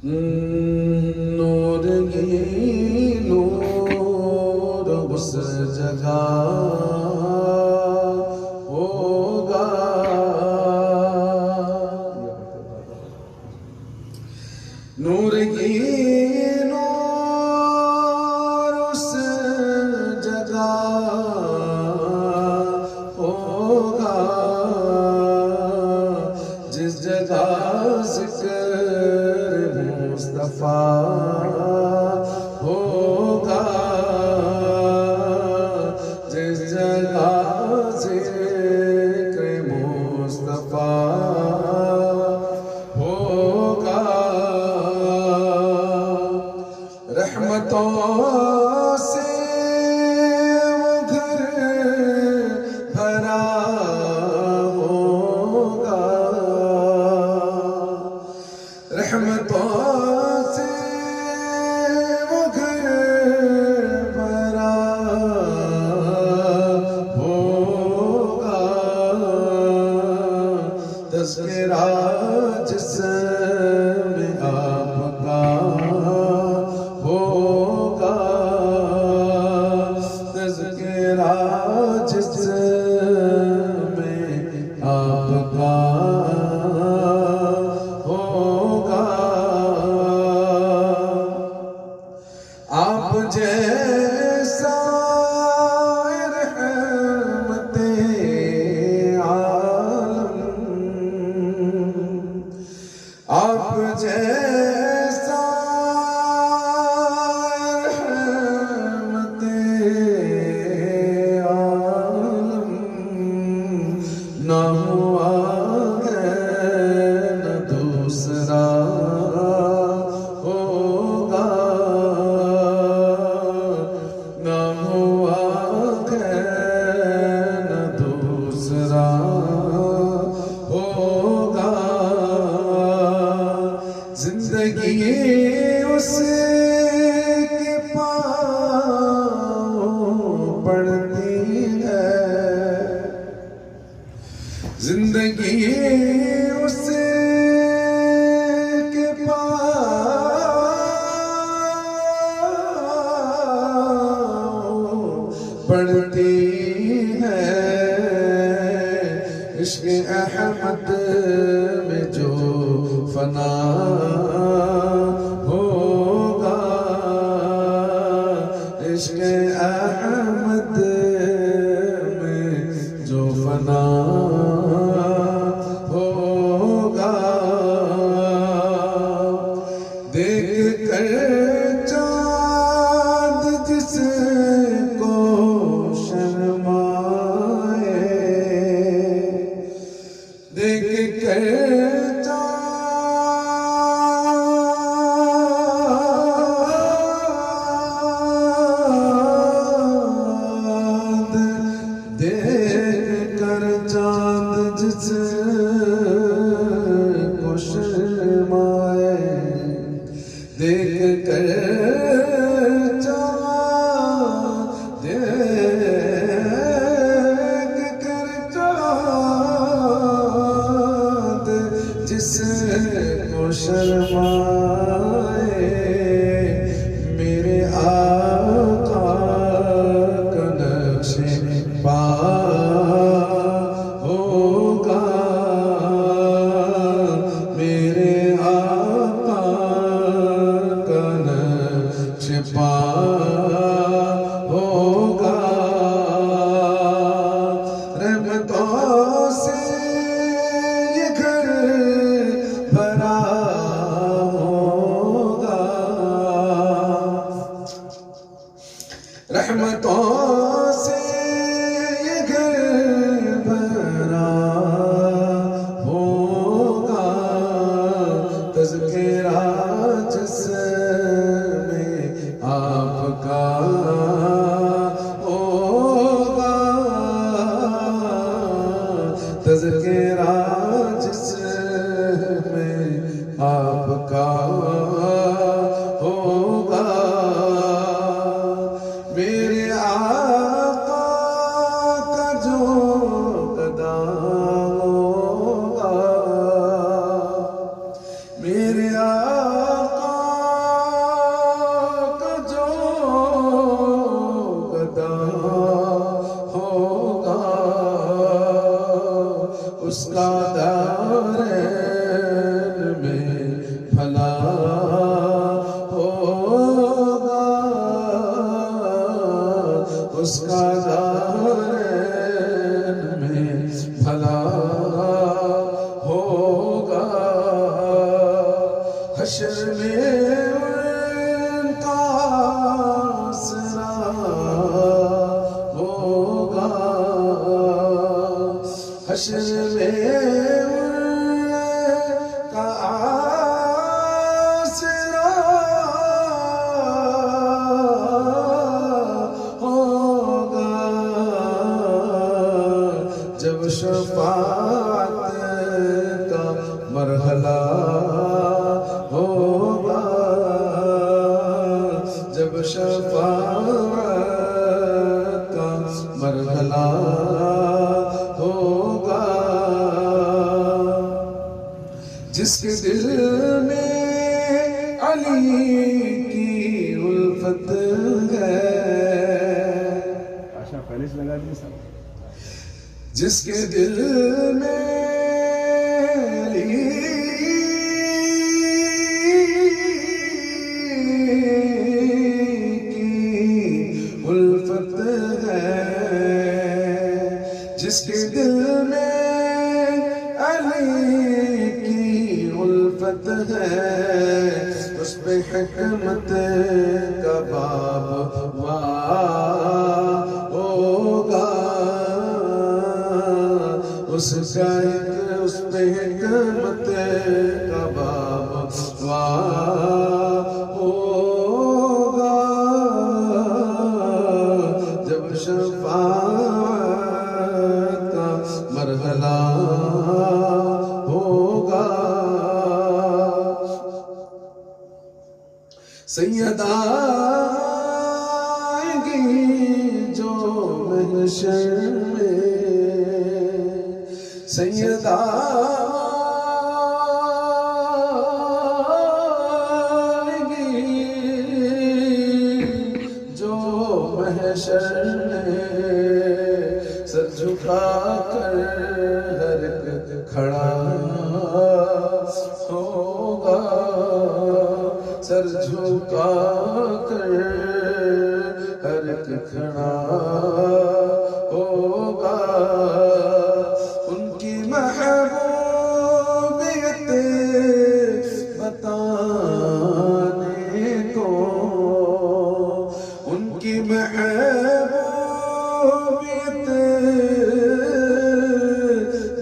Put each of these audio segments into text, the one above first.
نور ہی نور اس جگہ ہوگا، نور ہی نور اس جگہ ہوگا جس جگہ ذکر مصطفیٰ ہوگا، جس جگہ ذکر مصطفیٰ ہوگا، رحمتوں سے وہ گھر بھرا ہوگا، رحمتوں سے وہ گھر بھرا ہوگا، تذکرہ جس میں آپ کا ہوگا، تذکرہ جس میں آپ کا ہوگا، آپ جیسا رحمت عالم، آپ جیسا رحمت عالم نہ ہوا ہے نہ دوسرا ہوگا، نہ ہوا ہے نہ دوسرا ہوگا، زندگی اس کے پاؤں پڑتی ہے، زندگی اس کے پاؤں پڑتی ہے، عشق احمد میں جو فنا ہوگا، عشق احمد میں جو فنا ہوگا، دیکھ کر چاند جس کو شرمائے، دیکھ کر چاند جس کو شرمائے، دیکھ کر چاند، دیکھ کر چاند جس کو شرمائے، میرے آقا کا نقش پا ہوگا، میرے آقا کا نقش پا ہوگا، رحمتوں سے یہ گھر بھرا ہوگا، رحمتوں سے یہ گھر بھرا ہوگا، تذکرہ جس میں آپ کا ہوگا، تذکرہ جس میں آپ کا ہوگا، میرے آقا کا جو قدم ہوگا، میرے آقا حشر میں ان کا آسرا ہوگا، حشر میں ان کا آسرا ہوگا، جب شفاعت کا مرحلہ ہوگا، جب شفاعت کا مرحلہ ہوگا، جس کے دل میں علی کی الفت ہے، آشا پہلے سے لگا دیے سب، جس کے دل میں علی کی الفت ہے، جس کے دل میں علی کی الفت ہے، اس پہ حکمت کا باب ہوگا، اس کا اس پہ حکمت کا باب ہوگا، جب شفاعت کا مرحلہ ہوگا، سیدہ آئیں گی جو محشر میں، سیدہ آئیں گی جو محشر میں، سر جھکا کر ہر ایک کھڑا ہوگا، سر جھکا کر ہر ایک کھڑا ہوگا، ان کی محبوبیت بتانے کو، ان کی محبوبیت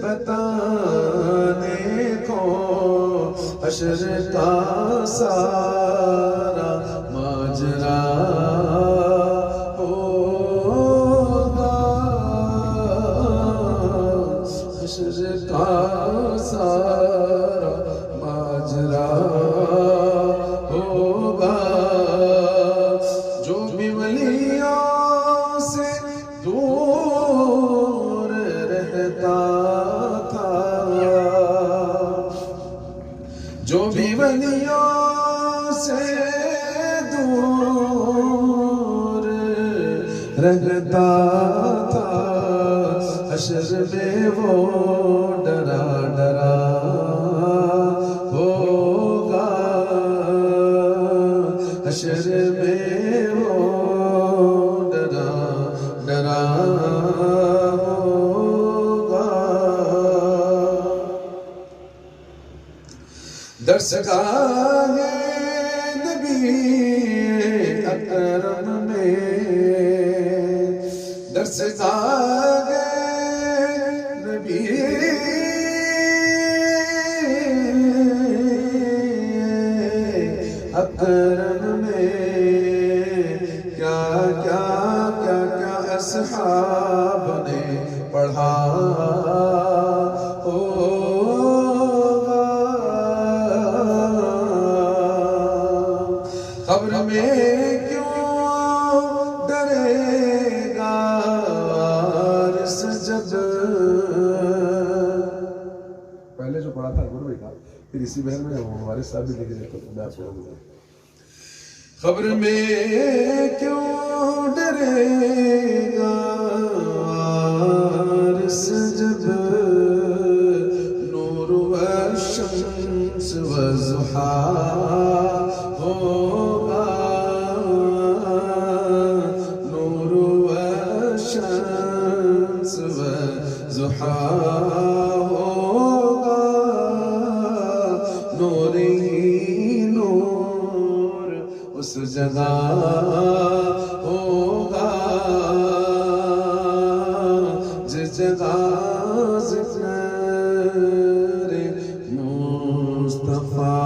بتانے کو، حشر کا سارا ماجرا ہوگا، حشر کا سارا ماجرا ہوگا، جو بھی ولیوں سے دور رہتا تھا، جو بھی ولیوں سے دور رہتا تھا، حشر میں وہ ڈرا ڈرا ہوگا، حشر میں وہ ڈرا ڈرا ہوگا، درسگاہ نبی اکرم میں، درسگاہ نبی اکرم میں، کیا کیا کیا کیا اصحاب نے پڑھا ہوگا، قبر میں کیوں ڈرے گا وارث جب، پہلے جو پڑھا تھا اکبر بھائی کا، پھر اسی بہن میں ہمارے صاحب بھی لکھے دیتے میں آپ کو بولوں، قبر میں کیوں ڈرے گا وارث جب، نور و شمس و ضحا ہوگا، نور و شمس و ضحا ہوگا، نور ہی اس جگہ ہوگا جس جگہ ذکر مصطفیٰ